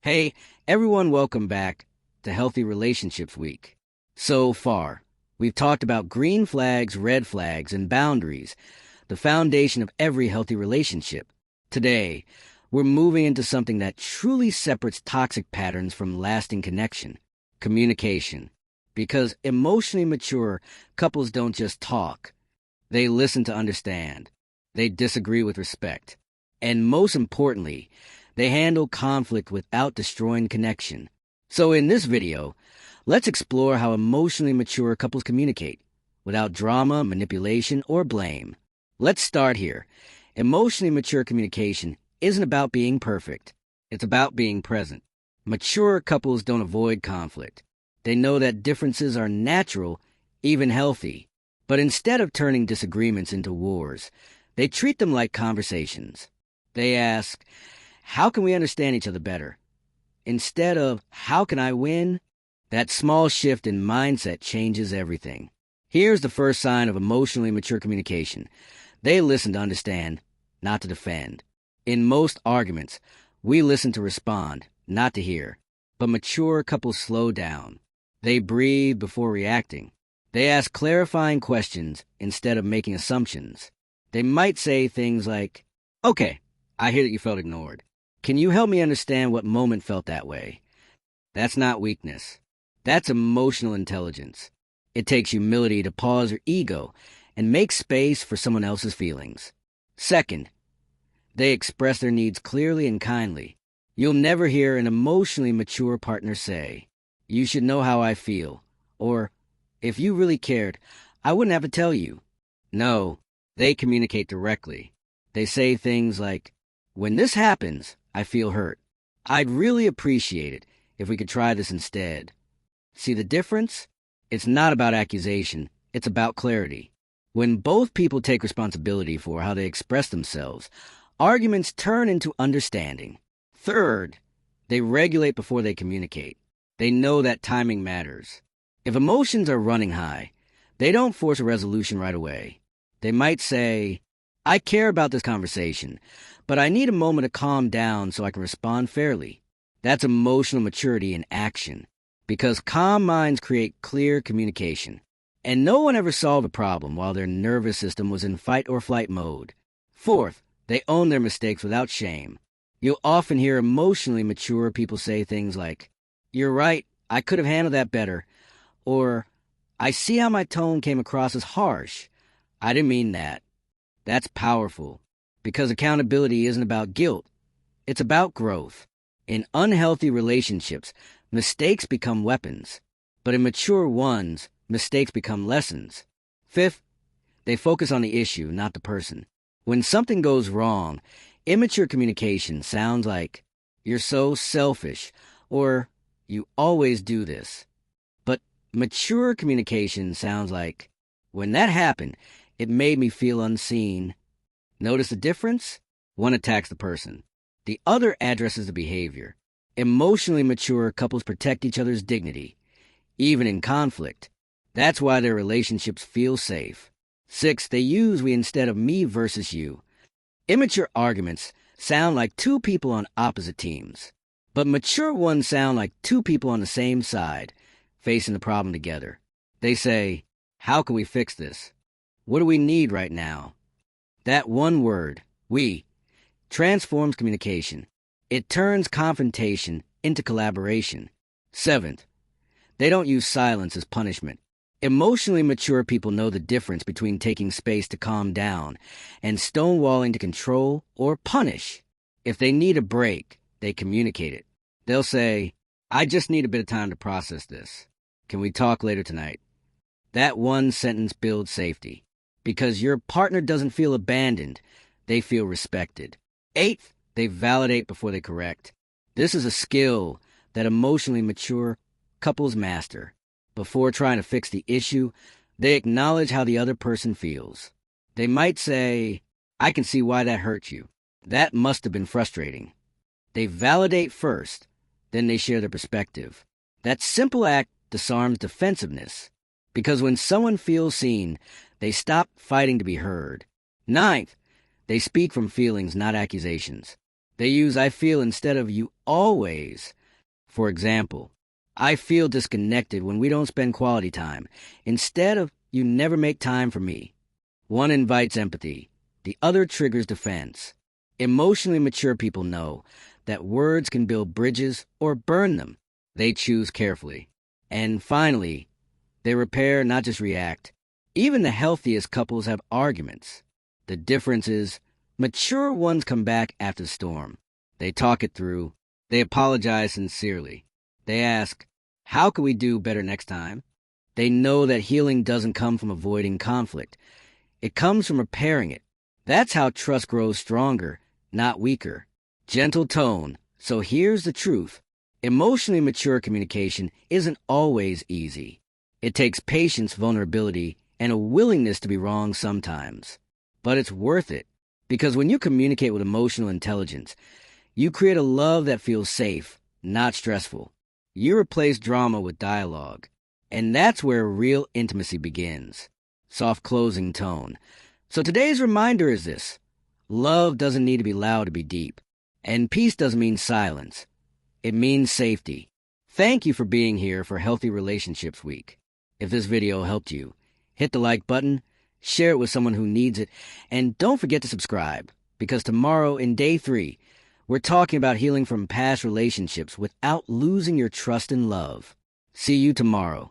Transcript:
Hey, everyone, welcome back to Healthy Relationships Week. So far, we've talked about green flags, red flags, and boundaries, the foundation of every healthy relationship. Today, we're moving into something that truly separates toxic patterns from lasting connection: communication. Because emotionally mature couples don't just talk, they listen to understand, they disagree with respect, and most importantly, they handle conflict without destroying connection. So in this video, let's explore how emotionally mature couples communicate without drama, manipulation, or blame. Let's start here. Emotionally mature communication isn't about being perfect. It's about being present. Mature couples don't avoid conflict. They know that differences are natural, even healthy. But instead of turning disagreements into wars, they treat them like conversations. They ask, how can we understand each other better? Instead of, how can I win? That small shift in mindset changes everything. Here's the first sign of emotionally mature communication. They listen to understand, not to defend. In most arguments, we listen to respond, not to hear. But mature couples slow down. They breathe before reacting. They ask clarifying questions instead of making assumptions. They might say things like, okay, I hear that you felt ignored. Can you help me understand what moment felt that way? That's not weakness. That's emotional intelligence. It takes humility to pause your ego and make space for someone else's feelings. Second, they express their needs clearly and kindly. You'll never hear an emotionally mature partner say, you should know how I feel, or, if you really cared, I wouldn't have to tell you. No, they communicate directly. They say things like, when this happens, I feel hurt. I'd really appreciate it if we could try this instead. See the difference? It's not about accusation, it's about clarity. When both people take responsibility for how they express themselves, arguments turn into understanding. Third, they regulate before they communicate. They know that timing matters. If emotions are running high, they don't force a resolution right away. They might say, I care about this conversation, but I need a moment to calm down so I can respond fairly. That's emotional maturity in action, because calm minds create clear communication. And no one ever solved a problem while their nervous system was in fight or flight mode. Fourth, they own their mistakes without shame. You'll often hear emotionally mature people say things like, you're right, I could have handled that better, or, I see how my tone came across as harsh. I didn't mean that. That's powerful, because accountability isn't about guilt. It's about growth. In unhealthy relationships, mistakes become weapons. But in mature ones, mistakes become lessons. Fifth, they focus on the issue, not the person. When something goes wrong, immature communication sounds like, you're so selfish, or you always do this. But mature communication sounds like, when that happened, it made me feel unseen. Notice the difference? One attacks the person. The other addresses the behavior. Emotionally mature couples protect each other's dignity, even in conflict. That's why their relationships feel safe. 6, they use we instead of me versus you. Immature arguments sound like two people on opposite teams, but mature ones sound like two people on the same side, facing the problem together. They say, how can we fix this? What do we need right now? That one word, we, transforms communication. It turns confrontation into collaboration. 7th, they don't use silence as punishment. Emotionally mature people know the difference between taking space to calm down and stonewalling to control or punish. If they need a break, they communicate it. They'll say, I just need a bit of time to process this. Can we talk later tonight? That one sentence builds safety, because your partner doesn't feel abandoned, they feel respected. 8th, they validate before they correct. This is a skill that emotionally mature couples master. Before trying to fix the issue, they acknowledge how the other person feels. They might say, I can see why that hurt you. That must have been frustrating. They validate first, then they share their perspective. That simple act disarms defensiveness, because when someone feels seen, they stop fighting to be heard. 9th, they speak from feelings, not accusations. They use I feel instead of you always. For example, I feel disconnected when we don't spend quality time, instead of you never make time for me. One invites empathy, the other triggers defense. Emotionally mature people know that words can build bridges or burn them. They choose carefully. And finally, they repair, not just react. Even the healthiest couples have arguments. The difference is, mature ones come back after the storm. They talk it through. They apologize sincerely. They ask, how can we do better next time? They know that healing doesn't come from avoiding conflict. It comes from repairing it. That's how trust grows stronger, not weaker. Gentle tone. So here's the truth. Emotionally mature communication isn't always easy. It takes patience, vulnerability, and a willingness to be wrong sometimes. But it's worth it, because when you communicate with emotional intelligence, you create a love that feels safe, not stressful. You replace drama with dialogue, and that's where real intimacy begins. Soft closing tone. So today's reminder is this. Love doesn't need to be loud to be deep, and peace doesn't mean silence. It means safety. Thank you for being here for Healthy Relationships Week. If this video helped you, hit the like button, share it with someone who needs it, and don't forget to subscribe, because tomorrow in day 3, we're talking about healing from past relationships without losing your trust and love. See you tomorrow.